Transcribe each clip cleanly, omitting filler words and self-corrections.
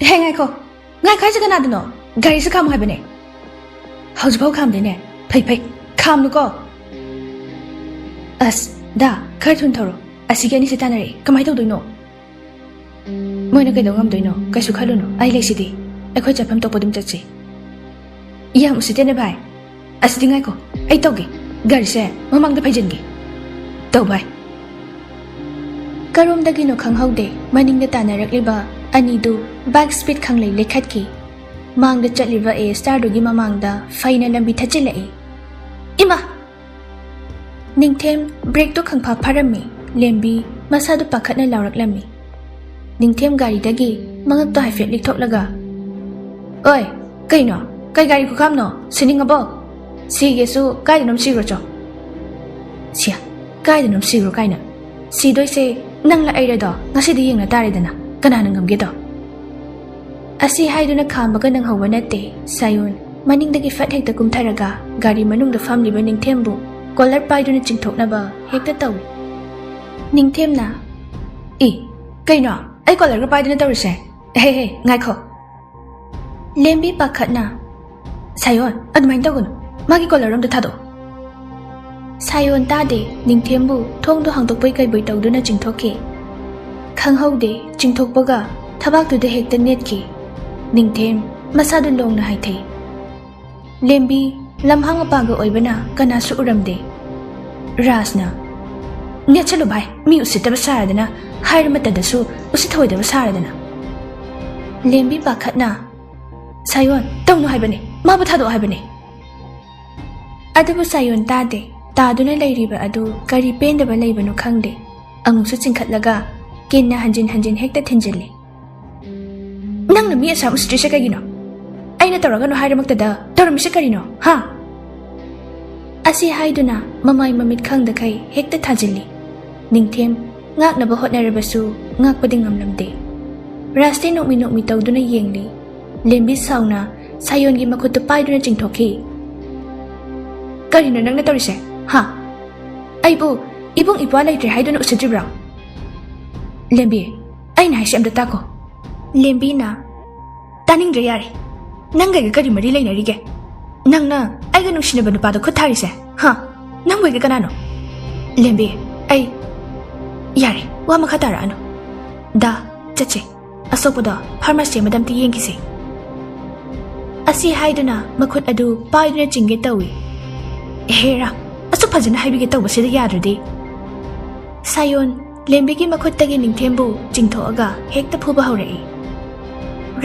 เฮ้ยไงเขาไงใครจะกันนาดเนาะกาลิสข้ามให้ไปเนี่ยเขาจะพาข้ามได้เนี่ยไปข้ามลูกก็ด่าใครทุนทอร์สิแกนี่สิตานารีก็ไม่ต้องดูเนาะเมื่อนักเรียนงามดูเนาะก็สุขาลุเนาะไอ้เล็กสิดีไอ้คนจะพัมตัวปดุมจัดสิยามอุสิเตนไปสิดีไงเขาไอ้ตัวกี่กาลิสมันมังได้ไปจันกี่ตัวไปกระรมตะกี้นกขังเขาเดมันนิ่งได้ตานารักเลยบ้าอันนี้ดูแบ็กสปีดขังเลยเล็กขัดกี่มังได้จัดลิบะสตาร์ดูกี่มามังได้ไฟนั่นลำบิทัชเลยอิมานิ่งเทมเบรกตัวขังพับพารามีเลมบีมาซาดูปากขัดในลาวรักลำมีนิ่งเทมการีตะกี้มังตัวให้เฟรดลิกทบละกะเอ้ยไก่เนาะไก่การีคุกคำเนาะสินิ่งกับบ่สิเกสูไก่เดินน้ำซีโร่จ่อเสียไก่เดินน้ำซีโร่ไก่เนาะสีด้วยเซนั่งละไอเรดองั้นสิดีอย่างน่ะตาเรดนะก็น่าหนึ่งกำเกดอสิให้ดูนักข่าวมันก็นั่งหัวนัดเตะสายุนมันนิ่งตะกี้ฟัดเฮกตะกุมทารากาการีมันนุ่งเดฟามลีบันนิ่งเทมบุกอลเลอร์ไปดูนักจิงทกนะบ่เฮกตะเตานิ่งเทมนะไก่เนาะไอ้กอลเลอร์ก็ไปดูนักเตาหรือเช่เฮ้ไงเขาเลมบีปากขัดนะสายุนอันไม่ต้องกันมากี่กอลเลอร์รำจะทัดสายวันตาเดนิ่งเทียมบุท่องตัวหางตกไปไกลใบเต่าดูน่าจิงทอกเกขังเฮาเดจิงทอกปะกะทับักตัวเดเฮกตันเน็ตเกนิ่งเทียมมาซาดุนลงนะให้เทเลมบีลำหังอปากก็อ่อยบนะกันน่าสุรำเดราสนะเนี่ยฉันรู้ไปมีอุสิตภาษาอะไรนะให้เรามาแต่เดสูอุสิถอยเดภาษาอะไรนะเลมบีปากขัดนะสายวันต้องนูให้บะเนี่ยมาประทัดตัวให้บะเนี่ยอาดูบุสายวันตาเดตาดูนั่นเลยรีบอะดูการีเป็นเดบันเลยบนุขังเดอังสุดจิงขัดละกะกินน่ะหันจินเฮกแต่ทินเจลเลยนั่งน่ะมีอาสามุสติเชกันกินเนาะไอ้น่ะตัวเราก็โน้ให้เรามักแต่เดาตัวเราไม่ใช่กันเนาะฮะอาศัยให้ดูน่ะมามิดขังเดใครเฮกแต่ทันเจลเลยนิ่งเทียมงักน่ะบ่ฮอดในระเบิดสูงักประดิ่งงำลำเดรัสเตนกมีเตาดูน่ะเยียงเลยเลมบิสาวน่ะสายนกิมาคุตไปดูน่ะจิงทอกเกการีน่ะนั่งในตัวริเช่ฮะไอ้บุอีบุงอีบัวไล่เรให้ดูนุสจิบราเลมบีไอ้นายเชื่อมเดตาโกเลมบีน่ะตานิ่งเรียร์นั่งไงก็ดีมาดีเลยนะริเกนั่งน่ะไอ้ก็นุ่งชินบันปาดคุดทาริเซ่ฮะนั่งไว้กันน่ะเนาะเลมบีไอ้ยาร์ว่ามาขัดอะไรอ่ะเนาะด่าจัดเจอสอบดาฟาร์มาซีมาดามที่ยังกิเซ่อาศัยให้ดูน่ะมาคุดอดูป้ายดูน่ะจิงเกตเอาไว้เฮ้ยอสุภาพจะให้บิกเตอร์บสิได้ยาดูดิสายนเลมบิกิมาคุดตะกินนิ่งเทมบูจิงโถอากาเฮกตะพูบะฮาวเรย์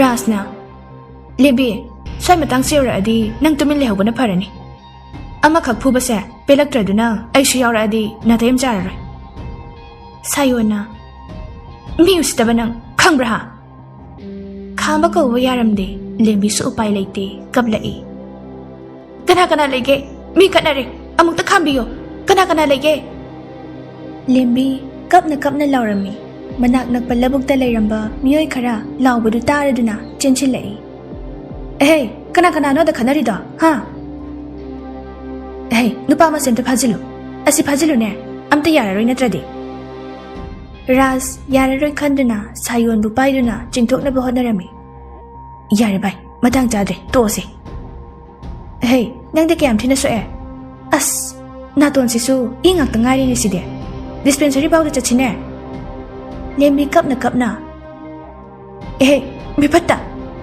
ราสนะเลมบิใช่มาตั้งเสียระดีนั่งตัวมินเลวบนพารานี่อามาขับพูบะเสะเปลักตระดูน่าไอชิยาระดีน่าเทียมจาระสายนนะมิวสิตะบันังขังบระฮะข้ามบะก็วิยารมเดเลมบิสุไปเลยตีกับละอีกันเลยเกมีกันอะไรอามุกตะข้ามบิโยกันเลยเกเลมบีกับนักลาวรมีมันนักปลาบุกตะเลยรำบะมีอ้อยขราลาวบดูตาระดูน่ะเจนชิเลยเฮ้ยกันโน้ตขันนาริดาฮะเฮ้ยนุปามาเซนต์พาจิลุอาพาจิลุเนี่ยอัมตยาระรอยนัดระดีรัสยาระรอยขันดูน่ะสายวันบุไปดูน่ะจิงทุกนับหอดนารมียาระไปมาตั้งใจเดตัวสิเฮ้ยนั่งเด็กแกมที่นั่นสุเอน่าตัวสิสูอีงักตั้งง่ายนี่สิเดdispensary บ้าจะชินเน่เลมบีกับน่ะเฮ้ยไม่พัดตา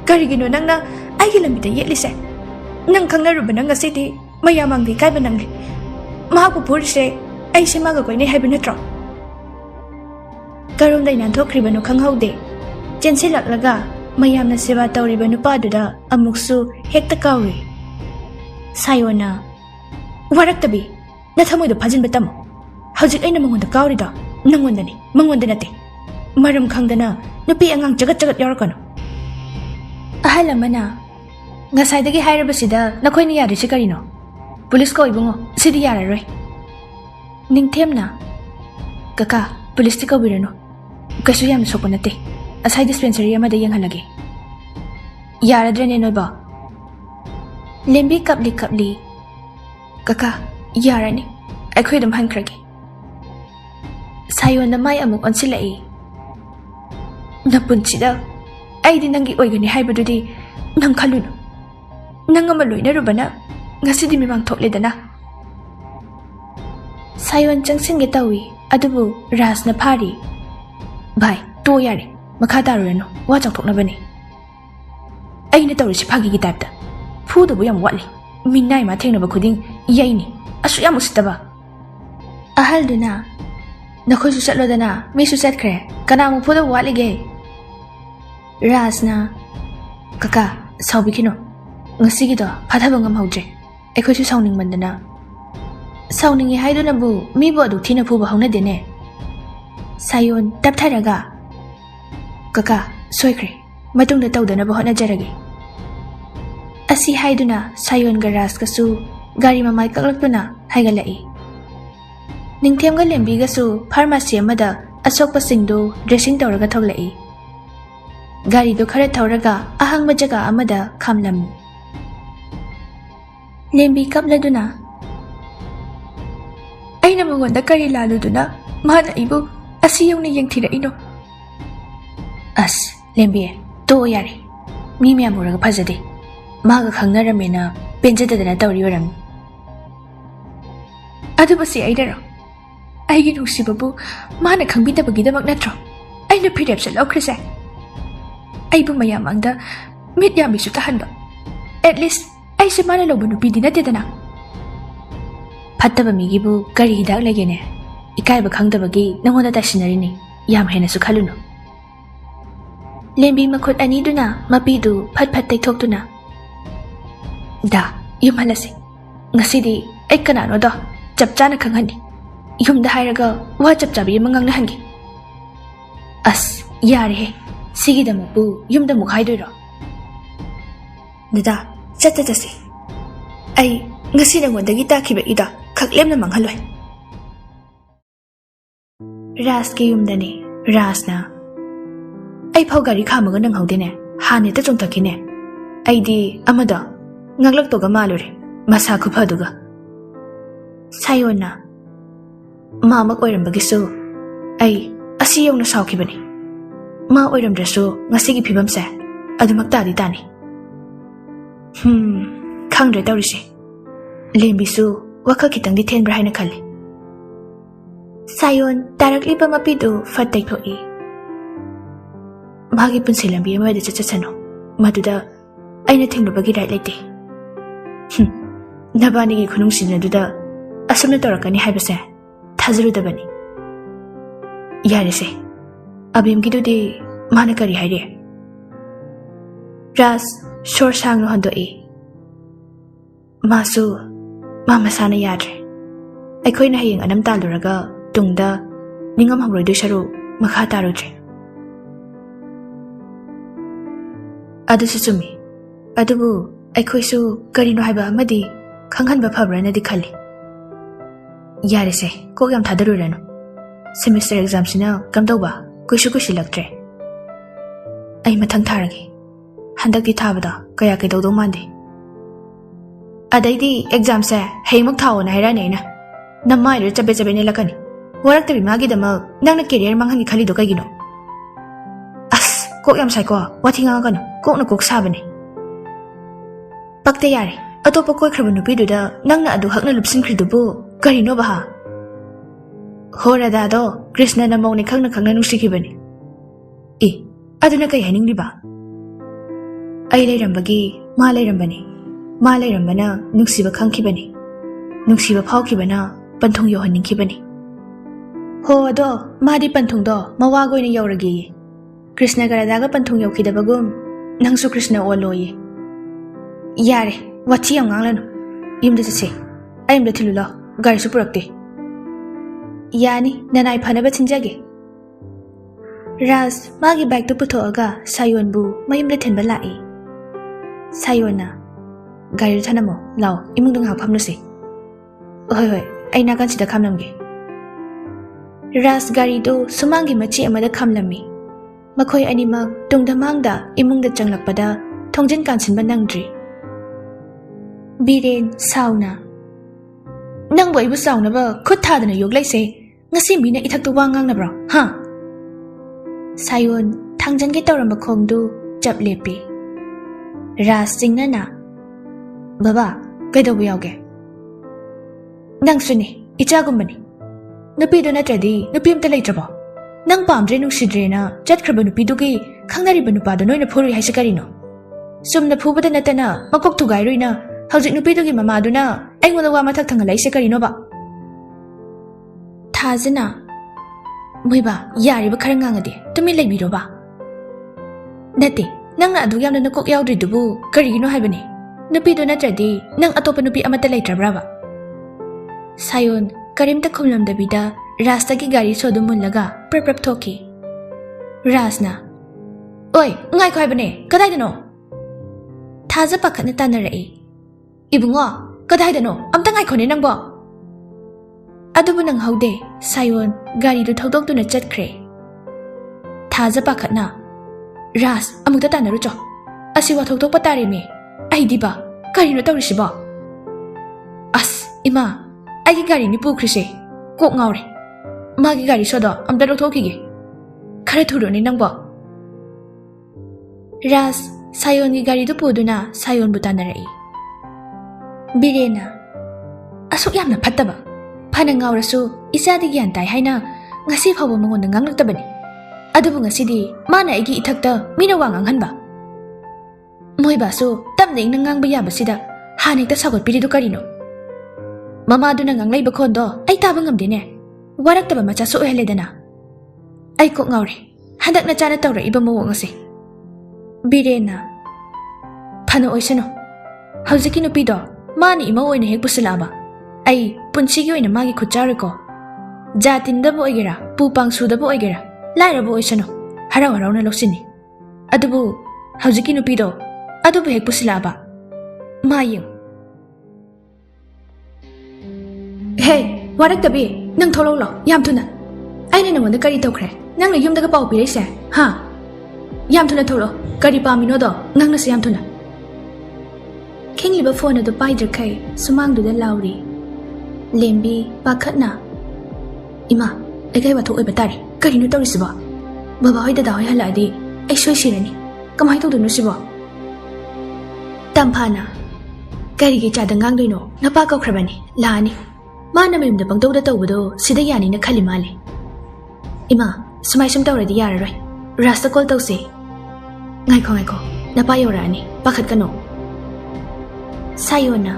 การีกินนั่งนะไอ้กินลำบิดเยอะลิเซ่นั่งข้างหน้ารูปนั่งกันสิดีไม่ยามังดีใกล้เป็นนั่งเลยมาผู้พูดเซ่ไอ้เช่นมากกว่านี้ให้เป็นนัดรอการุณได้นั่นทุกครีบันุข้างเขาเดเจนสิหลักละกะไม่ยามน่ะเสวะตาวริบันุป้าดูดาอามุกสูเฮกตะเกาลีสายวันน่ะวารักตบีน่าทำไมดูพัจินไปตั้มเขาจะไอ้น้ำมันตะเกาลีดานั่งวันนี้มังวันเดนัตเตมารำคังเดน่ะนุปีอังจักรยอร์กันอาละมันน่ะงั้นสายตะกี้ให้เราไปสิดานักข่อยนี่ยาดิชิการิโน police ก็อีบุงอ๋สิดียาระเลยนิ่งเทียมน่ะกะ police ที่เขาบินโนก็สุยามสุกนัตเตอาศัย dispensary มาได้ยังฮัลลักยาระเดรนเนย์บ่เลมบีกับลีกะยาระนี่ไอ้คุยดมหันครักสายวันน่ะไม่อามุกอันสิเลยนับปุ่นชิดา ꯑꯩꯗꯤ ꯅꯪꯒꯤ ꯑꯣꯏꯒꯅꯤ ꯍꯥꯏꯕꯗꯨꯗꯤ ꯅꯪ ꯈꯜꯂꯨꯅꯨ ꯅꯪ ꯑꯃ ꯂꯣꯏꯅꯔꯨꯕꯅ ꯉꯁꯤꯗꯤ ꯃꯤꯃꯥꯡ ꯊꯣꯛꯂꯦꯗꯅ ꯁꯥꯌꯣꯟ ꯆꯪꯁꯤꯟꯒꯦ ꯇꯧꯏ ꯑꯗꯨꯕꯨ ꯔꯥꯖꯅ ꯐꯥꯔꯤ ꯚꯥꯏ ꯇꯣ ꯌꯥꯔꯦ ꯃꯈꯥ ꯇꯥꯔꯨꯔꯅꯨ ꯋꯥ ꯆꯥꯎꯊꯣꯛꯅꯕꯅꯤ ꯑꯩꯅ ꯇꯧꯔꯤꯁꯤ ꯐꯥꯒꯤꯒꯤ ꯇꯥꯏꯞꯇ ꯐꯨꯗꯕꯨ ꯌꯥꯝ ꯋꯥꯠꯂꯤ ꯃꯤꯅꯥꯏ ꯃꯥ ꯊꯦꯡꯅꯕ ꯈꯨꯗꯤꯡ ꯌꯩꯅꯤ ꯑꯁꯨꯛ ꯌꯥꯝ ꯎꯁꯤꯠꯇꯕ ꯑꯍꯜꯗꯨꯅ ꯅꯈꯣꯏꯁꯨ ꯆꯠꯂꯣꯗꯅ ꯃꯤꯁꯨ ꯆꯠꯈ꯭ꯔꯦ ꯀꯅꯥꯃꯨꯛ ꯐꯨꯗꯕ ꯋꯥꯠꯂꯤꯒꯦ ꯔꯥꯖꯅ ꯀꯀꯥ ꯁꯥꯎꯕꯤꯈꯤꯅꯣ ꯉꯁꯤꯒꯤꯗꯣ ꯐꯥꯊꯕ ꯉꯝꯍꯧꯗ꯭ꯔꯦ ꯑꯩꯈꯣꯏꯁꯨ ꯁꯥꯎꯅꯤꯡꯃꯟꯗꯅ ꯁꯥꯎꯅꯤꯡꯉꯦ ꯍꯥꯏꯗꯨꯅꯕꯨ ꯃꯤꯕꯨ ꯑꯗꯨꯛ ꯊꯤꯅ ꯐꯨꯕ ꯍꯧꯅꯗꯦꯅꯦ ꯁꯥꯌꯣꯟ ꯇꯞꯊꯔꯒ ꯀꯀꯥ ꯁꯣꯏꯈ꯭ꯔꯦ ꯃꯇꯨꯡꯗ ꯇꯧꯗꯅꯕ ꯍꯣꯠꯅꯖꯔꯒꯦ ꯑꯁꯤ ꯍꯥꯏꯗꯨꯅ ꯁꯥꯌꯣꯟꯒ ꯔꯥꯖꯀꯁꯨ ꯒꯥꯔꯤ ꯃꯃꯥꯏ ꯀꯛꯂꯛꯇꯨꯅ ꯍꯥꯏꯒꯠꯂꯛꯏ ꯅꯤꯡꯊꯦꯝꯒ ꯂꯦꯝꯕꯤꯒꯁꯨ ꯐꯥꯔꯃꯥꯁꯤ ꯑꯃꯗ ꯑꯁꯣꯛꯄꯁꯤꯡꯗꯨ ꯗ꯭ꯔꯦꯁꯤꯡ ꯇꯧꯔꯒ ꯊꯣꯛꯂꯛꯏ ꯒꯥꯔꯤꯗꯨ ꯈꯔ ꯊꯧꯔꯒ ꯑꯍꯥꯡꯕ ꯖꯒꯥ ꯑꯃꯗ ꯈꯥꯝꯂꯝꯃꯤ ꯂꯦꯝꯕꯤ ꯀꯞꯂꯗꯨꯅ ꯑꯩꯅ ꯃꯉꯣꯟꯗ ꯀꯔꯤ ꯂꯥꯜꯂꯨꯗꯨꯅ ꯃꯥꯅ ꯑꯩꯕꯨ ꯑꯁꯤ ꯌꯧꯅ ꯌꯦꯡꯊꯤꯔꯛꯏꯅꯣ ꯑꯁ ꯂꯦꯝꯕꯤ ꯇꯣꯛꯑꯣ ꯌꯥꯔꯦ ꯃꯤ ꯃꯌꯥꯝ ꯎꯔꯒ ꯐꯖꯗꯦ ꯃꯥꯒ ꯈꯪꯅꯔꯝꯃꯦꯅ ꯄꯦꯟꯖꯗꯗꯅ ꯇꯧꯔꯤ ꯑꯣꯏꯔꯝꯅꯤ ꯑꯗꯨꯕꯨꯁꯤ ꯑꯩꯅꯔꯣ ꯑꯩꯒꯤ ꯅꯨꯡꯁꯤꯕꯕꯨ ꯃꯥꯅ ꯈꯪꯕꯤꯗꯕꯒꯤꯗꯃꯛ ꯅꯠꯇ꯭ꯔꯣ ꯑꯩꯅ ꯐꯤꯔꯦꯞꯁꯦ ꯂꯧꯈ꯭ꯔꯤꯁꯦ ꯑꯩꯕꯨ ꯃꯌꯥꯝ ꯃꯥꯡꯗ ꯃꯤꯠ ꯌꯥꯝꯕꯤꯁꯨ ꯇꯥꯍꯟꯕ ꯑꯦꯠꯂꯤꯁ ꯑꯩꯁꯦ ꯃꯥꯅ ꯂꯧꯕ ꯅꯨꯄꯤꯗꯤ ꯅꯠꯇꯦꯗꯅ ꯐꯠꯇꯕ ꯃꯤꯒꯤꯕꯨ ꯀꯔꯤ ꯍꯤꯗꯥꯛ ꯂꯩꯒꯦꯅꯦ ꯏꯀꯥꯏꯕ ꯈꯪꯗꯕꯒꯤ ꯅꯪꯉꯣꯟꯗ ꯇꯥꯏꯁꯤꯟꯅꯔꯤꯅꯤ ꯌꯥꯝ ꯍꯦꯟꯅꯁꯨ ꯈꯜꯂꯨꯅꯨ ꯂꯦꯝꯕꯤ ꯃꯈꯨꯠ ꯑꯅꯤꯗꯨꯅ ꯃꯄꯤꯗꯨ ꯐꯠ ꯐꯠ ꯇꯩꯊꯣꯛꯇꯨꯅ ꯗꯥ ꯌꯨꯝꯍꯜꯂꯁꯤ ꯉꯁꯤꯗꯤ ꯑꯩ ꯀꯅꯥꯅꯣꯗꯣ ꯆꯞ ꯆꯥꯅ ꯈꯪꯍꯟꯅꯤ ꯌꯨꯝꯗ ꯍꯥꯏꯔꯒ ꯋꯥ ꯆꯞ ꯆꯥꯕꯤ ꯑꯃ ꯉꯥꯡꯅꯍꯟꯒꯦ ꯑꯁ ꯌꯥꯔꯦꯍꯦ ꯁꯤꯒꯤꯗꯃꯛꯄꯨ ꯌꯨꯝꯗ ꯑꯃꯨꯛ ꯍꯥꯏꯗꯣꯏꯔꯣ ꯗꯗꯥ ꯆꯠꯁꯤ ꯑꯩ ꯉꯁꯤ ꯅꯉꯣꯟꯗꯒꯤ ꯇꯥꯈꯤꯕ ꯏꯗꯣ ꯈꯛꯂꯦꯝꯅ ꯃꯥꯡꯍꯜꯂꯣꯏ ꯔꯥꯖꯀꯤ ꯌꯨꯝꯗꯅꯤ ꯔꯥꯖꯅ ꯑꯩ ꯐꯥꯎ ꯒꯥꯔꯤ ꯈꯥꯝꯃꯒ ꯅꯪꯍꯧꯗꯦꯅꯦ ꯍꯥꯟꯅ ꯍꯦꯛꯇ ꯆꯣꯡꯊꯛꯈꯤꯅꯦ ꯑꯩꯗꯤ ꯑꯃꯗꯣ ꯉꯥꯡꯂꯛꯇꯧꯒ ꯃꯥꯜꯂꯨꯔꯦ ꯃꯁꯥ ꯈꯨꯐꯗꯨꯒ ꯁꯥꯌꯣꯟꯅ ꯃꯥꯃꯛ ꯑꯣꯏꯔꯝꯕꯒꯤꯁꯨ ꯑꯩ ꯑꯁꯤ ꯌꯧꯅ ꯁꯥꯎꯈꯤꯕꯅꯤ ꯃꯥ ꯑꯣꯏꯔꯝꯗ꯭ꯔꯁꯨ ꯉꯁꯤꯒꯤ ꯐꯤꯕꯝꯁꯦ ꯑꯗꯨꯃꯛ ꯇꯥꯗꯤ ꯇꯥꯅꯤ ꯈꯪꯗ꯭ꯔꯦ ꯇꯧꯔꯤꯁꯦ ꯂꯦꯝꯕꯤꯁꯨ ꯋꯥꯈꯜ ꯈꯤꯇꯪꯗꯤ ꯊꯦꯟꯕ꯭ꯔꯥ ꯍꯥꯏꯅ ꯈꯜꯂꯤ ꯁꯥꯌꯣꯟ ꯇꯥꯔꯛꯂꯤꯕ ꯃꯄꯤꯗꯨ ꯐꯠ ꯇꯩꯊꯣꯛꯏ ꯃꯥꯒꯤ ꯄꯨꯟꯁꯤ ꯂꯝꯕꯤ ꯑꯃꯗ ꯆꯠꯁꯅꯨ ꯃꯗꯨꯗ ꯑꯩꯅ ꯊꯤꯡꯂꯨꯕꯒꯤ ꯔꯥꯏꯠ ꯂꯩꯇꯦ ꯅꯕꯥꯅꯤꯒꯤ ꯈꯨꯅꯨꯡꯁꯤꯅꯗꯨꯗ ꯑꯁꯨꯝꯅ ꯇꯧꯔꯛꯀꯅꯤ ꯍꯥꯏꯕꯁꯦ ꯊꯥꯖꯔꯨꯗꯕꯅꯤ ꯌꯥꯔꯦꯁꯦ ꯑꯕꯦꯝꯒꯤꯗꯨꯗꯤ ꯃꯥꯅ ꯀꯔꯤ ꯍꯥꯏꯔꯦ ꯔꯥꯖ ꯁꯣꯔ ꯁꯥꯡꯅ ꯍꯣꯟꯗꯣꯛꯏ ꯃꯥꯁꯨ ꯃꯥ ꯃꯁꯥꯅ ꯌꯥꯗ꯭ꯔꯦ ꯑꯩꯈꯣꯏꯅ ꯍꯌꯦꯡ ꯑꯅꯝ ꯇꯥꯜꯂꯨꯔꯒ ꯇꯨꯡꯗ ꯅꯤꯡꯉꯝꯍꯧꯔꯣꯏꯗꯣꯏ ꯁꯔꯨꯛ ꯃꯈꯥ ꯇꯥꯔꯨꯗ꯭ꯔꯦ ꯑꯗꯨꯁꯨ ꯆꯨꯝꯃꯤ ꯑꯗꯨꯕꯨ ꯑꯩꯈꯣꯏꯁꯨ ꯀꯔꯤꯅꯣ ꯍꯥꯏꯕ ꯑꯃꯗꯤ ꯈꯪꯍꯟꯕ ꯐꯕ꯭ꯔꯅꯗꯤ ꯈꯜꯂꯤ ꯌꯥꯔꯦꯁꯦ ꯀꯣꯛ ꯌꯥꯝ ꯊꯥꯗꯔꯨꯔꯅꯨ ꯁꯦꯃꯤꯁꯇꯔ ꯑꯦꯛꯖꯥꯝꯁꯤꯅ ꯀꯝꯗꯧꯕ ꯀꯨꯏꯁꯤꯜꯂꯛꯇ꯭ꯔꯦ ꯑꯩ ꯃꯊꯪ ꯊꯥꯔꯒꯦ ꯍꯟꯗꯛꯇꯤ ꯊꯥꯕꯗ ꯀꯌꯥ ꯀꯩꯗꯧꯗꯧ ꯃꯥꯟꯗꯦ ꯑꯗꯩꯗꯤ ꯑꯦꯛꯖꯥꯝꯁꯦ ꯍꯌꯦꯡꯃꯛ ꯊꯥꯎꯑꯣꯅ ꯍꯥꯏꯔꯛꯑꯅꯤ ꯑꯩꯅ ꯅꯃꯥꯏꯗꯨꯗ ꯆꯕꯦꯠ ꯆꯕꯦꯠ ꯅꯦꯜꯂꯛꯀꯅꯤ ꯋꯥꯔꯛꯇꯕꯤ ꯃꯥꯒꯤꯗꯃꯛ ꯅꯪꯅ ꯀꯦꯔꯤꯌꯔ ꯃꯥꯡꯍꯟꯒꯦ ꯈꯜꯂꯤꯗꯣ ꯀꯩꯒꯤꯅꯣ ꯑꯁ ꯀꯣꯛ ꯌꯥꯝ ꯁꯥꯏꯀꯣ ꯋꯥꯊꯤ ꯉꯥꯡꯉꯛꯀꯅꯨ ꯀꯣꯛꯅ ꯀꯣꯛ ꯁꯥꯕꯅꯦ ꯄꯛꯇꯦ ꯌꯥꯔꯦ ꯑꯇꯣꯞꯄ ꯀꯣꯏꯈ꯭ꯔꯕ ꯅꯨꯄꯤꯗꯨꯗ ꯅꯪꯅ ꯑꯗꯨ ꯍꯛꯅ ꯂꯨꯞꯁꯤꯟꯈ꯭ꯔꯤꯗꯨꯕꯨ ꯀꯔꯤꯅꯣꯕ ꯍꯥ ꯍꯣ ꯔꯥꯙꯥꯗꯣ ꯀ꯭ꯔꯤꯁꯅꯅ ꯃꯧꯅꯦ ꯈꯪꯅ ꯈꯪꯅ ꯅꯨꯡꯁꯤꯈꯤꯕꯅꯤ ꯑꯦ ꯑꯗꯨꯅ ꯀꯩ ꯍꯥꯏꯅꯤꯡꯂꯤꯕ ꯑꯩ ꯂꯩꯔꯝꯕꯒꯤ ꯃꯥ ꯂꯩꯔꯝꯕꯅꯤ ꯃꯥ ꯂꯩꯔꯝꯕꯅ ꯅꯨꯡꯁꯤꯕ ꯈꯪꯈꯤꯕꯅꯤ ꯅꯨꯡꯁꯤꯕ ꯐꯥꯎꯈꯤꯕꯅ ꯄꯟꯊꯨꯡ ꯌꯧꯍꯟꯅꯤꯡꯈꯤꯕꯅꯤ ꯍꯣ ꯑꯗꯣ ꯃꯥꯗꯤ ꯄꯟꯊꯨꯡꯗꯣ ꯃꯋꯥꯒ ꯑꯣꯏꯅ ꯌꯧꯔꯒꯦꯌꯦ ꯀ꯭ꯔꯤꯁꯅꯒ ꯔꯥꯙꯥꯒ ꯄꯟꯊꯨꯡ ꯌꯧꯈꯤꯗꯕꯒꯨꯝ ꯅꯪꯁꯨ ꯀ꯭ꯔꯤꯁꯅ ꯑꯣꯜꯂꯣꯌꯦ ꯌꯥꯔꯦ ꯋꯥꯊꯤ ꯌꯥꯝ ꯉꯥꯡꯂꯅꯨ ꯌꯨꯝꯗ ꯆꯠꯁꯦ ꯑꯩ ꯑꯝꯇ ꯊꯤꯜꯂꯨ ꯂꯥꯎ ꯒꯥꯔꯤꯁꯨ ꯄꯨꯔꯛꯇꯦ ꯌꯥꯅꯤ ꯅꯅꯥꯏ ꯐꯅꯕ ꯊꯤꯟꯖꯒꯦ ꯔꯥꯖ ꯃꯥꯒꯤ ꯕꯥꯏꯛꯇꯨ ꯄꯨꯊꯣꯛꯑꯒ ꯁꯥꯌꯣꯟꯕꯨ ꯃꯌꯨꯝꯗ ꯊꯤꯟꯕ ꯂꯥꯛꯏ ꯁꯥꯌꯣꯟꯅ ꯒꯥꯔꯤꯗꯨ ꯊꯅꯝꯃꯣ ꯂꯥꯎ ꯏꯃꯨꯡꯗ ꯉꯥꯏꯍꯥꯛ ꯐꯝꯂꯨꯁꯤ ꯍꯣꯏ ꯑꯩ ꯅꯥꯀꯟꯁꯤꯗ ꯈꯥꯝꯂꯝꯒꯦ ꯔꯥꯖ ꯒꯥꯔꯤꯗꯨ ꯁꯨꯃꯥꯡꯒꯤ ꯃꯆꯤ ꯑꯃꯗ ꯈꯥꯝꯂꯝꯃꯤ ꯃꯈꯣꯏ ꯑꯅꯤꯃꯛ ꯇꯨꯡꯗ ꯃꯥꯡꯗ ꯏꯃꯨꯡꯗ ꯆꯪꯂꯛꯄꯗ ꯊꯣꯡꯖꯤꯟ ꯀꯥꯟꯁꯤꯟꯕ ꯅꯪꯗ꯭ꯔꯤ ꯕꯤꯔꯦꯟ ꯁꯥꯎꯅ ꯅꯪꯕꯨ ꯑꯩꯕꯨ ꯆꯥꯎꯅꯕ ꯈꯨꯠ ꯊꯥꯗꯅ ꯌꯣꯛꯂꯩꯁꯦ ꯉꯁꯤ ꯃꯤꯅ ꯏꯊꯛꯇ ꯋꯥ ꯉꯥꯡꯅꯕ꯭ꯔꯣ ꯍꯥ ꯁꯥꯌꯣꯟ ꯊꯥꯡꯖꯟꯒꯦ ꯇꯧꯔꯝꯕ ꯈꯣꯡꯗꯨ จับเลปีราสิงนั่นน่ะบ้าก็เดาไม่เอาแกนั่งสุนีอิจฉากุมบันนุปีโดนจัดดีนุปีมตะเลยจับนั่งปามเรนุสิเรน่ะจัดครบนุปีดูกี้ข้างหน้าริบนุปาดน้อยนุพูริให้สกัดอินสมนุพูบัดนัตน่ะมากกทุกไกรุยน่ะเขาจินุปีดูกี้มาดูน่ะไอ้วันว่ามาทักทางอะไรสกัดอินบ่ท่าจิน่ะไม่บ้ายาริบคารงางอดีตุมิเล็กบีโรบ่นั่นดินั่งน่ะดูยามนั้นก็ยาวดิดูบุกรีโนให้บันนี่นุปีโดนจัดดีนั่งอัตโตปนุปีอามาตะเลยจับบ่ไซยอนการิมตะคุมลำดับดาราสตากิการีโซดุมุนลากาเปรบทอกีราสนะโอ้ยง่ายคอยบันนี่ก็ได้เดโนท่าจะปักขันตันอะไรอีบุงอ่ะก็ได้เดโนอัมตั้งง่ายคนนี้นั่งบ่อดูบุนังเขาเดไซยอนการีดูทั้งต้องตัวนั้นจัดเครท่าจะปักขันนะราสอามุตตันนารุจ่ออาศิวะทั้งต้องปะตาริมีไอ้ดีบ่าการีโนต้องริชิบ่อัสอิมาไอ้กิการีนี่ปูคริเชกูเงาเลยมากิการีชดอัมตะลุกทอกิเกใครถูกโดนนี่นั่งบ่ราสไซยอนกิการีดูปูดูน่ะไซยอนบุตรนารีบิเรน่ะอาสุยามน่ะพัดตะบ่พานังเงาระสูอิซาดิยันตายให้น่ะงั้นสิพาวมังวนนังนักตะบันนี่อดูบุงั้นสิดีมาน่ะไอ้กิอิทักตะมีน่ะวางงันบ่มวยบ่สูตั้มเน่งนังงังบ่ยามบ่สิดะหาเนกตะสาวกปิริดูการีโนมาดูนังงังไล่บุคคลโดไอ้ตาบังงมดีเนี่ยวารักตะบันมาจะสู้ให้เลยเดนะไอ้ก็เงาเลยฮันดักน่าจะน่าตัวเราอีบังมัวงั้นสิบิเรน่ะพานุโอเชโนเฮาจะกินอุปีโดมานี่มาโอยเนี่ยเฮกบุษลาบะไอ้ปุ่นชิกิโอยเนี่ยมากิขุดจาริโกจาตินดับโอยเกระปูปังสูดับโอยเกระไล่ระบโอเชโนฮาราน่ะลกสินี่อดูบุเฮาจะกินอุปีโดอดูบุเฮกบุษลาบะมายิงเฮ้ยวารักตะบีนั่งทอลล์หรอยามทุนน่ะไอ้เนี่ยวันนี้การีตกแคร์นั่งเลยยุ่มตะกระเป๋าปีได้เสียฮะยามทุนน่ะทอลล์การีปามิโนดอนั่งน่ะเสียยามทุนน่ะคิงลิบฟอนน่ะตัวไปจะใครสมังดูได้ลาวรีเลมบีปากขัดน่ะอิมาไอ้แกว่าทุกไอ้บัตรการีโนตัวริสิบ่บ่บ่ให้ดาวให้ฮัลโหลดีไอ้ช่วยสิเรนี่ก็ไม่ให้ตัวดูนุสิบ่ตามพานะการีกิจาดังงังด้วยโนนับปากก็คราบนี่ลานี่มาหน้าไม่มีแต่บังตัวเด็กตัวสิได้ยานี่นักขัลิมาเลยอิมาสมัยฉันตัวอะไรดียาอะไรรัสกอลตัวเสียง่ายข้อนับไปอยู่ร้านนี่ปักขัดกันโนไซยอนนะ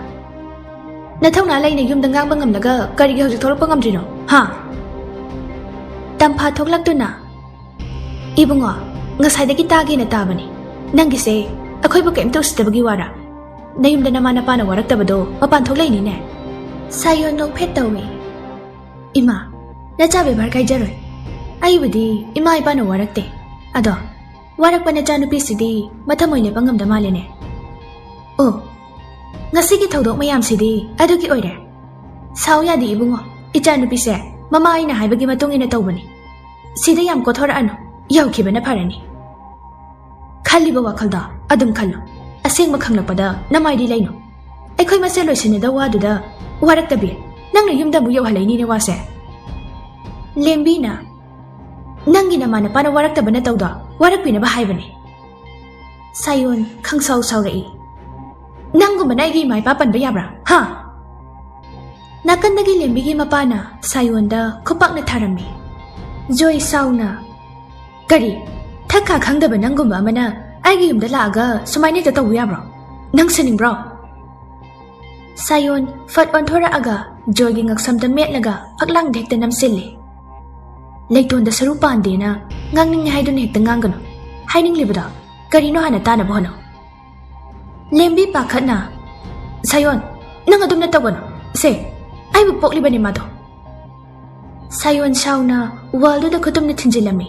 นัทเท่านั้นเลยเนี่ยยุ่มดังงังบังงมแล้วก็การีเขาจะทรมานบังงมจีโน่ฮะตามพาทกลักตัวน่ะอีบุงอ่ะงั้นใส่ได้กี่ตากี่นัดตาบันนี่นั่งกิเซ่อะค่อยบอกเอ็มตัวสเตบกี่วาระในยุ่มดันน้ำมันปานวารักตะบดมาปานทกเลยนี่แน่ไซยอนนกเพชรตัวเองอิมาน่าจะเป็นบาร์ไกจารุยไอ้บุดีอิมาไอ้ปานวารักเตะอะดอวารักปานจานุปิสิดีมาทำไมเนี่ยปังงมดามาเลยเนี่ยโอ้งั้นสิกิเท่าดอกไม่ยามสิดีอะดูกี่โอ้ยเด้สาวยาดีบุงอ่ะอิจานุปิเสมาไม่น่าให้บกิมาตรงนี้เนี่ยตัวบันนี่สิได้ยามก็ทอร์อันยาวขี้เป็นอะไรนี่ขัลลีบัวขัลดาอดุมขัลโลอาเซียงมาขังหลับปะดาน้ำไม่ดีเลยโนไอ้ค่อยมาเซลล์สิเนี่ยดาวดูดาวารักตะบีนั่งในยุ่มดาบุยเอาหะเลยนี่เนี่ยว่าเสเลมบีน่ะนั่งกินน้ำมันปานวารักตะบันเนี่ยตัวดาวารักปีเนี่ยบ้าให้บันนี่ไซยอนขังเศร้าเลยนั่งกูมันไอ้กี่ไม้ป้าปันไปยับระฮะนักกันนักกิเลมบีกี่มาป้าน่ะไซยอนดาคุปักเนี่ยทารามีจอยเศร้าน่ะกะดีถ้าข้าขังเดบันนั่งกูมามันน่ะไอ้กี่ยุ่มเดลากะสมัยนี้จะตัวยับระนั่งสนิงบรอไซยอนฟัดออนทอระอากาจอยกิงักซัมตะเม็ดละกะพักลังเด็กแต่น้ำเส้นเลยเล็กตัวเดสรุปานเดนะงังนิ่งให้ดูเด็กแต่งังกันให้นิ่งลิบดาการีโนหันตาหน้าบ่อนเลมบีปากขัดน่ะไซยอนนั่งอดุมนัตตะวันเซ่ไอ้บุปผลิบันนี่มาดูไซยอนชาวน่ะวอลดูเด็กขุดตุ้มนิทินจิลามี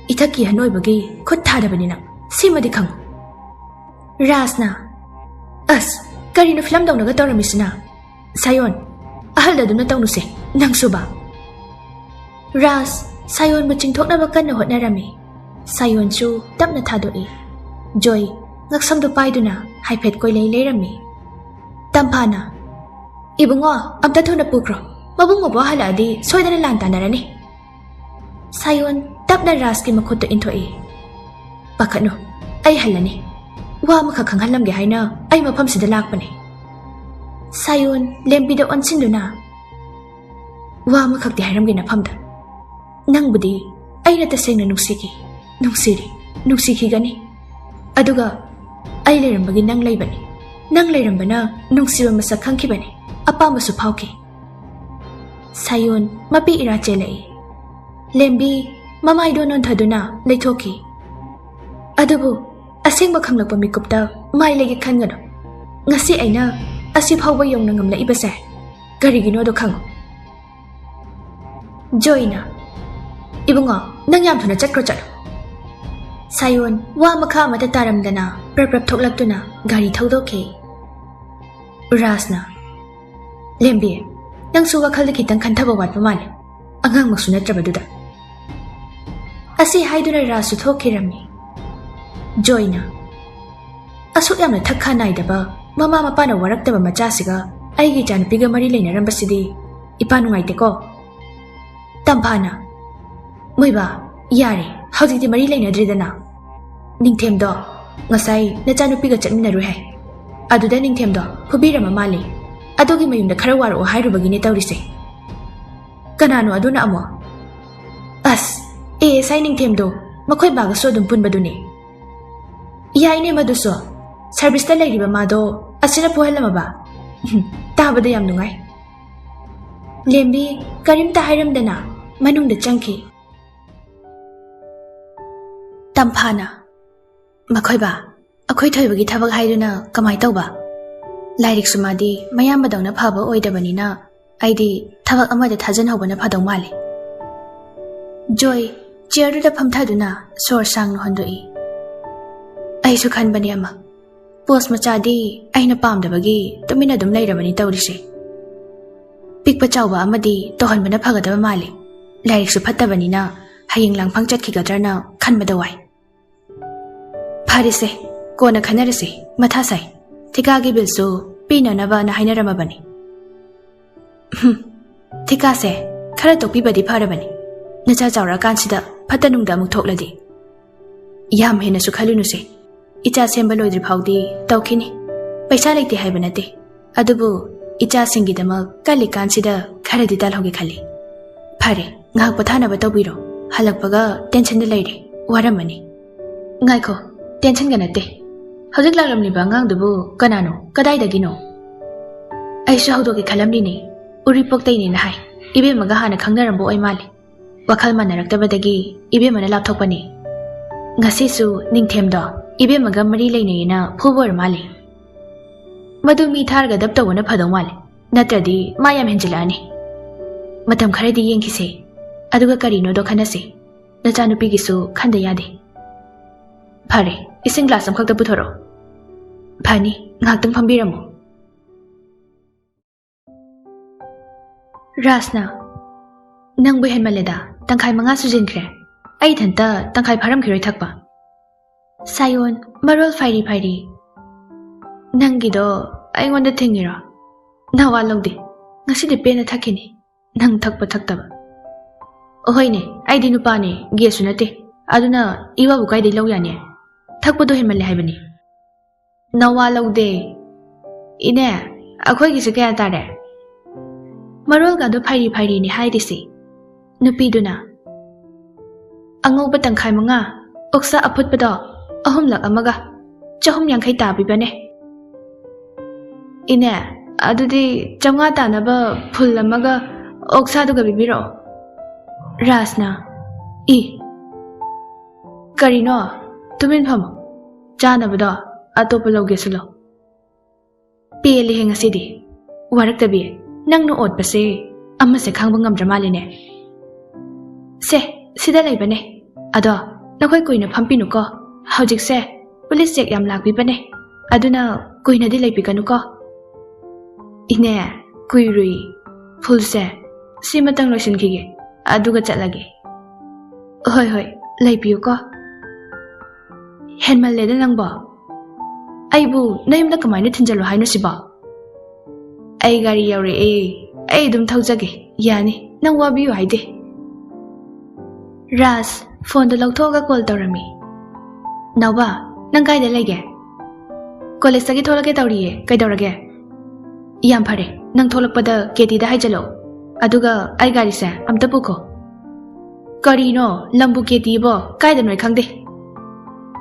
อิทักกี้ฮันโอยบกี้ขุดท่าเดบันนี่นะซิมาดิขังราสน่ะการีโนฟิลมดาวน์ก็ตัวเรามิสนะไซยอนอาฮัลดาดูนัตตะวันเซ่นั่งสุบะราสไซยอนมาจิงทอกนับกันนะหัวนารามีไซยอนชูดับนัทธาโดเอจอยงักซ้ำดูไปดูนะให้เพชรก้อยเลยรามีตามพานะอีบุงอ่ะอัมตะทุนนับปุกรอมาบุงมาบอกฮัลโหลดีสวยได้ในลานตานาระนี่ไซยอนดับนาราสกินมาคุดตัวอินโทเอปากขนุ ꯑꯩ ꯍꯜꯂꯅꯤ ꯋꯥ ꯑꯃꯈꯛ ꯈꯪꯍꯜꯂꯝꯒꯦ ꯍꯥꯏꯅ ꯑꯩ ꯃꯐꯝꯁꯤꯗ ꯂꯥꯛꯄꯅꯤ ꯁꯥꯌꯣꯟ ꯂꯦꯝꯕꯤꯗ ꯑꯣꯟꯁꯤꯟꯗꯨꯅ ꯋꯥ ꯑꯃꯈꯛꯇꯤ ꯍꯥꯏꯔꯝꯒꯦ ꯅꯐꯝꯗ ꯅꯪꯕꯨꯗꯤ ꯑꯩꯅ ꯇꯁꯦꯡꯅ ꯅꯨꯡꯁꯤꯔꯤ ꯅꯨꯡꯁꯤꯈꯤꯒꯅꯤ ꯑꯗꯨꯒ ꯑꯩ ꯂꯩꯔꯝꯕꯒꯤ ꯅꯪ ꯂꯩꯕꯅꯤ ꯅꯪ ꯂꯩꯔꯝꯕꯅ ꯅꯨꯡꯁꯤꯕ ꯃꯁꯛ ꯈꯪꯈꯤꯕꯅꯤ ꯑꯄꯥꯝꯕꯁꯨ ꯐꯥꯎꯈꯤ ꯁꯥꯌꯣꯟ ꯃꯄꯤ ꯏꯔꯥ ꯆꯦꯜꯂꯛꯏ ꯂꯦꯝꯕꯤ ꯃꯃꯥꯏꯗꯣ ꯅꯣꯟꯊꯗꯨꯅ ꯂꯩꯊꯣꯛꯈꯤ ꯑꯗꯨꯕꯨ ꯑꯁꯦꯡꯕ ꯈꯪꯂꯛꯄ ꯃꯤꯀꯨꯞꯇ ꯃꯥꯏ ꯂꯩꯒꯦ ꯈꯟꯒꯅꯨ ꯉꯁꯤ ꯑꯩꯅ ꯑꯁꯤ ꯐꯥꯎꯕ ꯌꯧꯅ ꯉꯝꯂꯛꯏꯕꯁꯦ ꯀꯔꯤꯒꯤꯅꯣꯗꯣ ꯈꯪꯉꯨ ꯖꯣꯏꯅ ꯏꯕꯨꯡꯉꯣ ꯅꯪ ꯌꯥꯝ ꯊꯨꯅ ꯆꯠꯈ꯭ꯔꯣ ꯆꯠꯂꯣ ꯁꯥꯌꯣꯟ ꯋꯥ ꯃꯈꯥ ꯑꯃꯇ ꯇꯥꯔꯝꯗꯅ ꯄ꯭ꯔꯞ ꯊꯣꯛꯂꯛꯇꯨꯅ ꯒꯥꯔꯤ ꯊꯧꯗꯣꯛꯈꯤ ꯔꯥꯖꯅ ꯂꯦꯝꯕꯤ ꯅꯪꯁꯨ ꯋꯥꯈꯜꯗ ꯈꯤꯇꯪ ꯈꯟꯊꯕ ꯋꯥꯠꯄ ꯃꯥꯜꯂꯦ ꯑꯉꯥꯡꯃꯛꯁꯨ ꯅꯠꯇ꯭ꯔꯕꯗꯨꯗ ꯑꯁꯤ ꯍꯥꯏꯗꯨꯅ ꯔꯥꯖꯁꯨ ꯊꯣꯛꯈꯤꯔꯝꯃꯤ ꯖꯣꯏꯅ ꯑꯁꯨꯛ ꯌꯥꯝꯅ ꯊꯛꯈꯥ ꯅꯥꯏꯗꯕ ꯃꯃꯥ ꯃꯄꯥꯅ ꯋꯥꯔꯛꯇꯕ ꯃꯆꯥꯁꯤꯒ ꯑꯩꯒꯤ ꯏꯆꯥꯅꯨꯄꯤꯒ ꯃꯔꯤ ꯂꯩꯅꯔꯝꯕꯁꯤꯗꯤ ꯏꯄꯥ ꯅꯨꯡꯉꯥꯏꯇꯦꯀꯣ ꯇꯝꯐꯥꯅ ꯃꯣꯏꯕꯥ ꯌꯥꯔꯦ ꯍꯧꯖꯤꯛꯇꯤ ꯃꯔꯤ ꯂꯩꯅꯗ꯭ꯔꯦꯗꯅ ꯅꯤꯡꯊꯦꯝꯗꯣ ꯉꯁꯥꯏ ꯅꯆꯥꯅꯨꯄꯤꯒ ꯆꯠꯃꯤꯟꯅꯔꯨꯏ ꯍꯥꯏ ꯑꯗꯨꯗ ꯅꯤꯡꯊꯦꯝꯗꯣ ꯐꯨꯕꯤꯔꯝꯃ ꯃꯥꯜꯂꯤ ꯑꯗꯨꯒꯤ ꯃꯌꯨꯝꯗ ꯈꯔ ꯋꯥꯔꯛꯑꯣ ꯍꯥꯏꯔꯨꯕꯒꯤꯅꯦ ꯇꯧꯔꯤꯁꯦ ꯀꯅꯥꯅꯣ ꯑꯗꯨꯅ ꯑꯃꯨꯛ ꯑꯁ ASI ꯅꯤꯡꯊꯦꯝꯗꯣ ꯃꯈꯣꯏ ꯕꯥꯒꯁꯨ ꯑꯗꯨꯝ ꯄꯨꯟꯕꯗꯨꯅꯦ ꯌꯥꯏꯅꯦ ꯃꯗꯨꯁꯨ ꯁꯔꯚꯤꯁꯇ ꯂꯩꯔꯤꯕ ꯃꯥꯗꯣ ꯑꯁꯤꯅ ꯐꯨꯍꯜꯂꯝꯃꯕ ꯇꯥꯕꯗ ꯌꯥꯝ ꯅꯨꯡꯉꯥꯏ ꯂꯦꯝꯕꯤ ꯀꯔꯤꯝꯇ ꯍꯥꯏꯔꯝꯗꯅ ꯃꯅꯨꯡꯗ ꯆꯪꯈꯤ ꯇꯝꯐꯥꯅ ꯃꯈꯣꯏꯕꯥ ꯑꯩꯈꯣꯏ ꯊꯣꯏꯕꯒꯤ ꯊꯕꯛ ꯍꯥꯏꯗꯨꯅ ꯀꯃꯥꯏ ꯇꯧꯕ ꯂꯥꯏꯔꯤꯛꯁꯨ ꯃꯥꯗꯤ ꯃꯌꯥꯝꯕꯗꯧꯅ ꯐꯕ ꯑꯣꯏꯗꯕꯅꯤꯅ ꯑꯩꯗꯤ ꯊꯕꯛ ꯑꯃꯗ ꯊꯥꯖꯟꯍꯧꯕꯅ ꯐꯗꯧ ꯃꯥꯜꯂꯤ ꯖꯣꯏ ꯆꯤꯌꯔꯗꯨꯗ ꯐꯝꯊꯗꯨꯅ ꯁꯣꯔ ꯁꯥꯡꯅ ꯍꯣꯟꯗꯣꯛꯏ ꯑꯩꯁꯨ ꯈꯟꯕꯅꯦ ꯑꯃ ꯄꯣꯁ ꯃꯆꯥꯗꯤ ꯑꯩꯅ ꯄꯥꯝꯗꯕꯒꯤ ꯇꯨꯃꯤꯟꯅ ꯑꯗꯨꯝ ꯂꯩꯔꯕꯅꯤ ꯇꯧꯔꯤꯁꯦ ꯄꯤꯛꯄ ꯆꯥꯎꯕ ꯑꯃꯗꯤ ꯇꯧꯍꯟꯕꯅ ꯐꯒꯗꯕ ꯃꯥꯜꯂꯤ ꯂꯥꯏꯔꯤꯛꯁꯨ ꯐꯠꯇꯕꯅꯤꯅ ꯍꯌꯦꯡ ꯂꯥꯡꯐꯪ ꯆꯠꯈꯤꯒꯗ꯭ꯔꯅ ꯈꯟꯕꯗ ꯋꯥꯏ ꯐꯔꯦꯁꯦ ꯀꯣꯟꯅ ꯈꯟꯅꯔꯁꯤ ꯃꯊꯥ ꯁꯥꯏ ꯊꯤꯀꯥꯒꯤ ꯕꯤꯜꯁꯨ ꯄꯤꯅꯅꯕꯅ ꯍꯥꯏꯅꯔꯝꯃꯕꯅꯤ ꯊꯤꯀꯥꯁꯦ ꯈꯔ ꯇꯣꯛꯄꯤꯕꯗꯤ ꯐꯔꯕꯅꯤ ꯅꯆꯥ ꯆꯥꯎꯔꯛꯑꯀꯥꯟꯁꯤꯗ ꯐꯠꯇ ꯅꯨꯡꯗ ꯑꯃꯨꯛ ꯊꯣꯛꯂꯗꯤ ꯌꯥꯝ ꯍꯦꯟꯅꯁꯨ ꯈꯜꯂꯨꯅꯨꯁꯦ ꯏꯆꯥ ꯁꯦꯝꯕ ꯂꯣꯏꯗ꯭ꯔꯤ ꯐꯥꯎꯗꯤ ꯇꯧꯈꯤꯅꯤ ꯄꯩꯁꯥ ꯂꯩꯇꯦ ꯍꯥꯏꯕ ꯅꯠꯇꯦ ꯑꯗꯨꯕꯨ ꯏꯆꯥꯁꯤꯡꯒꯤꯗꯃꯛ ꯀꯜꯂꯤꯀꯥꯟꯁꯤꯗ ꯈꯔꯗꯤ ꯇꯥꯜꯍꯧꯒꯦ ꯈꯜꯂꯤ ꯐꯔꯦ ꯉꯥꯏꯍꯥꯛ ꯄꯣꯊꯥꯅꯕ ꯇꯧꯕꯤꯔꯣ ꯍꯜꯂꯛꯄꯒ ꯇꯦꯟꯁꯟꯗ ꯂꯩꯔꯦ ꯋꯥꯔꯝꯃꯅꯤ ꯉꯥꯏꯈꯣ ꯇꯦꯟꯁꯟꯒ ꯅꯠꯇꯦ ꯍꯧꯖꯤꯛ ꯂꯥꯛꯂꯝꯂꯤꯕ ꯑꯉꯥꯡꯗꯨꯕꯨ ꯀꯅꯥꯅꯣ ꯀꯗꯥꯏꯗꯒꯤꯅꯣ ꯑꯩꯁꯨ ꯍꯧꯗꯣꯛꯀꯦ ꯈꯜꯂꯝꯂꯤꯅꯦ ꯎꯔꯤꯄꯣꯛꯇꯩꯅꯦꯅ ꯍꯥꯏ ꯏꯕꯦꯝꯃꯒ ꯍꯥꯟꯅ ꯈꯪꯅꯔꯝꯕ ꯑꯣꯏ ꯃꯥꯜꯂꯤ ꯋꯥꯈꯜ ꯃꯥꯟꯅꯔꯛꯇꯕꯗꯒꯤ ꯏꯕꯦꯝꯃꯅ ꯂꯥꯞꯊꯣꯛꯄꯅꯤ ꯉꯁꯤꯁꯨ ꯅꯤꯡꯊꯦꯝꯗꯣ ꯏꯕꯦꯝꯃꯒ ꯃꯔꯤ ꯂꯩꯅꯩꯌꯦꯅ ꯐꯨꯕ ꯑꯣꯏꯔ ꯃꯥꯜꯂꯤ ꯃꯗꯨ ꯃꯤ ꯊꯥꯔꯒ ꯗꯞ ꯇꯧꯕꯅ ꯐꯗꯧ ꯃꯥꯜꯂꯤ ꯅꯠꯇ꯭ꯔꯗꯤ ꯃꯥ ꯌꯥꯝ ꯍꯦꯟꯖꯤꯜꯂꯛꯑꯅꯤ ꯃꯇꯝ ꯈꯔꯗꯤ ꯌꯦꯡꯈꯤꯁꯦ ꯑꯗꯨꯒ ꯀꯔꯤꯅꯣꯗꯣ ꯈꯟꯅꯁꯤ ꯅꯆꯥꯅꯨꯄꯤꯒꯤꯁꯨ ꯈꯟꯗ ꯌꯥꯗꯦ ꯐꯔꯦ ꯏꯁꯤꯡ ꯒ꯭ꯂꯥꯁ ꯑꯃꯈꯛꯇ ꯄꯨꯊꯣꯔꯛꯑꯣ ꯐꯅꯤ ꯉꯥꯏꯍꯥꯛꯇꯪ ꯐꯝꯕꯤꯔꯝꯃꯣ ꯔꯥꯖꯅ ꯅꯪꯕꯨ ꯍꯦꯟꯃꯜꯂꯦꯗ 5 ꯁꯨꯖꯤꯟꯈ꯭ꯔꯦ ꯑꯩ ꯏꯊꯟꯇ 2 ꯐꯥꯔꯝꯈꯤꯔꯣꯏ ꯊꯛꯄ ꯁꯥꯌꯣꯟ ꯃꯔꯣꯜ ꯐꯥꯏꯔꯤ ꯅꯪꯒꯤꯗꯣ ꯑꯩꯉꯣꯟꯗ ꯊꯤꯡꯉꯤꯔꯣ ꯅꯋꯥ ꯂꯧꯗꯦ ꯉꯁꯤꯗꯤ ꯄꯦꯟꯅ ꯊꯛꯈꯤꯅꯤ ꯅꯪ ꯊꯛꯄ ꯊꯛꯇꯕ ꯑꯍꯣꯏꯅꯦ ꯑꯩꯗꯤ ꯅꯨꯄꯥꯅꯦ ꯒꯦꯁꯁꯨ ꯅꯠꯇꯦ ꯑꯗꯨꯅ ꯏꯋꯥꯕꯨ ꯀꯥꯏꯗꯩ ꯂꯧ ꯌꯥꯅꯤ ꯊꯛꯄꯗꯣ ꯍꯦꯟꯃꯜꯂꯦ ꯍꯥꯏꯕꯅꯤ ꯅꯋꯥ ꯂꯧꯗꯦ ꯏꯅꯦ ꯑꯩꯈꯣꯏꯒꯤꯁꯦ ꯀꯌꯥ ꯇꯥꯔꯦ ꯃꯔꯣꯜꯒꯗꯣ ꯐꯥꯏꯔꯤꯅꯦ ꯍꯥꯏꯔꯤꯁꯤ ꯅꯨꯄꯤꯗꯨꯅ ꯑꯉꯧꯕ 5 ꯑꯣꯛꯁꯥ ꯑꯐꯨꯠꯄꯗꯣ 3 ꯑꯃꯒ 250 ꯇꯥꯕꯤꯕꯅꯦ ꯏꯅꯦ ꯑꯗꯨꯗꯤ 500 ꯇꯥꯅꯕ ꯐꯨꯜ ꯑꯃꯒ ꯑꯣꯛꯁꯥꯗꯨꯒ ꯄꯤꯕꯤꯔꯛꯑꯣ ꯔꯥꯖꯅ ꯀꯔꯤꯅꯣ ꯇꯨꯃꯤꯟ ꯐꯝꯃꯣ ꯆꯥꯅꯕꯗꯣ ꯑꯇꯣꯞꯄ ꯂꯧꯒꯦꯁꯨ ꯂꯧ ꯄꯦꯜꯂꯦꯍꯦ ꯉꯁꯤꯗꯤ ꯋꯥꯔꯛꯇꯕꯤ ꯅꯪꯅ ꯑꯣꯠꯄꯁꯦ ꯑꯃꯁꯦ ꯈꯪꯕ ꯉꯝꯗ꯭ꯔ ꯃꯥꯜꯂꯤꯅꯦ ꯁꯦ ꯁꯤꯗ ꯂꯩꯕꯅꯦ ꯑꯗꯣ ꯅꯈꯣꯏ ꯀꯨꯏꯅ ꯐꯝꯄꯤꯅꯨꯀꯣ ꯍꯧꯖꯤꯛꯁꯦ ꯄꯨꯂꯤꯁ ꯆꯦꯛ ꯌꯥꯝ ꯂꯥꯛꯄꯤꯕꯅꯦ ꯑꯗꯨꯅ ꯀꯨꯏꯅꯗꯤ ꯂꯩꯕꯤꯒꯅꯨꯀꯣ ꯏꯅꯦ ꯀꯨꯏꯔꯨꯏ ꯐꯨꯜꯁꯦ ꯁꯤꯃꯇꯪ ꯂꯣꯏꯁꯤꯟꯈꯤꯒꯦ ꯑꯗꯨꯒ ꯆꯠꯂꯒꯦ ꯍꯣꯏ ꯂꯩꯕꯤꯌꯨꯀꯣ ꯍꯦꯟꯃꯜꯂꯦꯗ ꯅꯪꯕꯣ ꯑꯩꯕꯨ ꯅꯌꯨꯝꯗ ꯀꯃꯥꯏꯅ ꯊꯤꯟꯖꯜꯂꯣ ꯍꯥꯏꯅꯣ ꯁꯤꯕꯣ ꯑꯩ ꯒꯥꯔꯤ ꯌꯧꯔꯛꯑꯦ ꯑꯩ ꯑꯗꯨꯝ ꯊꯧꯖꯒꯦ ꯌꯥꯅꯤ ꯅꯪ ꯋꯥꯕꯤꯌꯨ ꯍꯥꯏꯗꯦ ꯔꯥꯖ ꯐꯣꯟꯗꯣ ꯂꯧꯊꯣꯛꯑꯒ ꯀꯣꯜ ꯇꯧꯔꯝꯃꯤ ꯅꯥꯎꯕ Nang kaya lagi. College lagi tholak ke tauri kay daurage. Iyam phare. Nang tholak pada keti da hai jalo. Aduga ai gari se amta puko. Kari no lambu keti bo kay da noi khangde.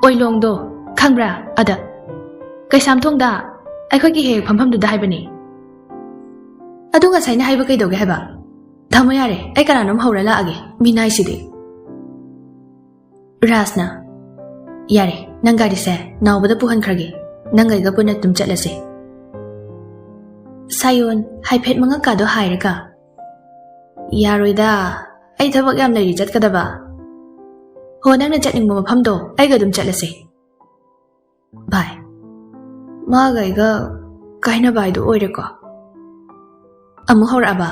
Oi long do khangbra ada. Kay sam thong da ai khoi ki he phampham du da hai bani. Aduga sai na hai ba kai doge hai ba. Thamo yare ai kana nom haura la age. Minai sidi. Rasna. Yare nang gari se naw bada puhan khrage. Nang ai ga puna tum chatlase. Sayon haiphet manga ka do hairaga. Yaroida ai thabak yam lai chat kadaba. Ho nang na chatning mo mapham do ai ga dum chatlase. Bye. Ma gai ga kaina bai do oire ko. Amu hor aba.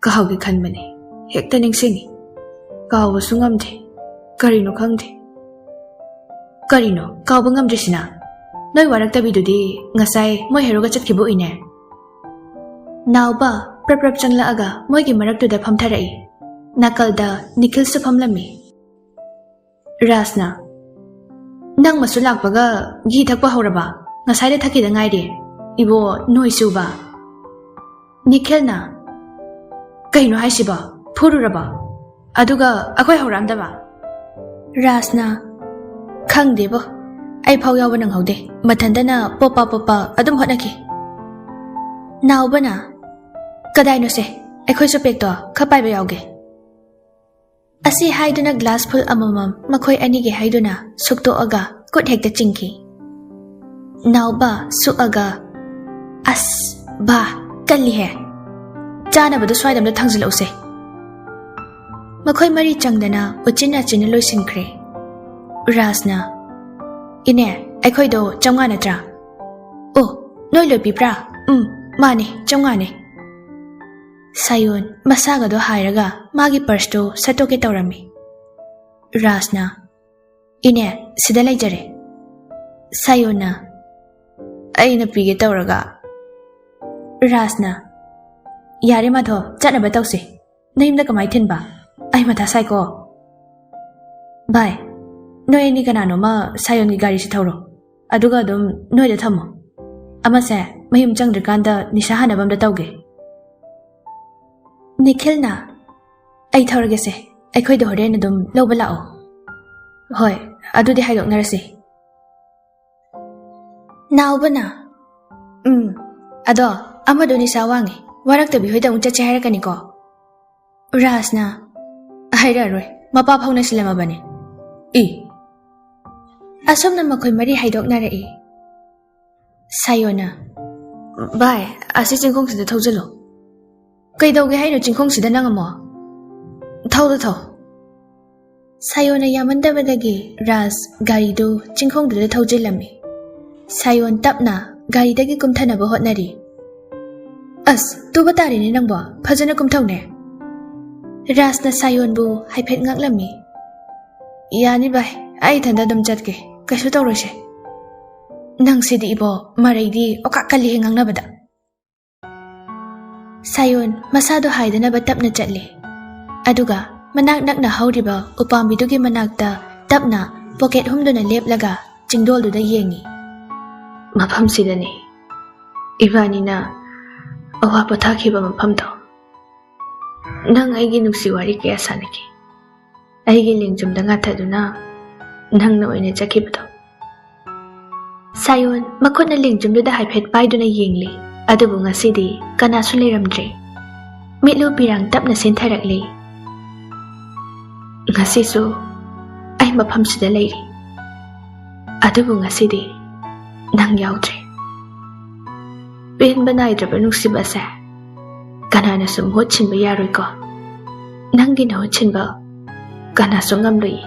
Ka hawgi khan bane. Hekta ning singi. Ka hawu sungam the. Karino khang the. Karino ka bangam drisina. Noi warak tabi dudi ngasai moi hero ga chat khibu ine. Naw ba prap changla aga moi gi marak tu da pham tharai. Nakal da Nikhil su pham lami. Rasna. Nang masulak baga gi thakpa horaba. Ngasai de thaki da ngai de. Ibo noi su ba. Nikhil na. Kaino hai siba phururaba. Aduga akhoi horam da ba. Rasna. Khang de bo. Ai phau yaw nang haude mathandana popa adum hotnaki naw bana kadai no se ai khoi so pek to khapai ba yawge asi haiduna glass full amamam makhoi ani ge haiduna sukto aga kut hekta chingki naw ba su aga as ba kalli he chana badu swaidam da thangjil ose makhoi mari changdana uchina china loisinkhre Rasna Ine, ai khoi do chonga na tra. Oh, noi loi pi pra. Mane, chonga ne. Sayon, masaga do hairaga, magi purse do satoke tawrami. Rasna. Ine, sida laijare. Sayona. Ai na pige tawraga. Rasna. Yare ma tho, chatna ba tawse. Naim da kamai thin ba. Ai matha sai ko. Bye. Noi ni kanano ma sayon gi gari si thawro aduga dum noi da thamo ama se mahim changdrikanda nisha hanabam da tawge Nikhil na ai thawrage se ai khoi do hore na dum loba lao hoi adu de haidok narase naw bana ado ama do nisha wangi warak ta bi hoida uncha chehara kani ko Rasna haira roi mapa phawna silama bane Asomna makhoi mari haidok na rai. Sayona. Bye, asi chingkhong sida thawjalo. Kai dawge haino chingkhong sida nangamo. Thaw. Sayona yamanda badagi Ras gari do chingkhong du thawjilami. Sayon tapna gari dagi kumthana ba hotnari. As tu batari ni nangbo phajana kumthawne. Ras na sayon bu haiphet ngaklami. Yani bye, ai thanda dum chatke. Kaisu tawrose nang sidi ibo maraidi okakali hengang na bada Sayon masado haidana ba tapna chatli aduga manak na hawriba upambidugi manakta tapna pocket humduna leplaga chingdol du da yengi mapham sidani ibani na awa pathaki ba mapham to nang aigi nuksi wari kaya sanaki aigi lingjum da ngathaduna nang na oine chakibado Sayon makot na lingjum du da haiphet pai du na yengli adubu ngasidi kana su leiramdre mitlu pirang tap na sentharakli ngasi su ai mapham sida leiri adubu ngasidi nang yaudre ben banai draba nuksi basa kana na sum hochin ba yaroi ko nang gi na hochin ba kana so ngamloi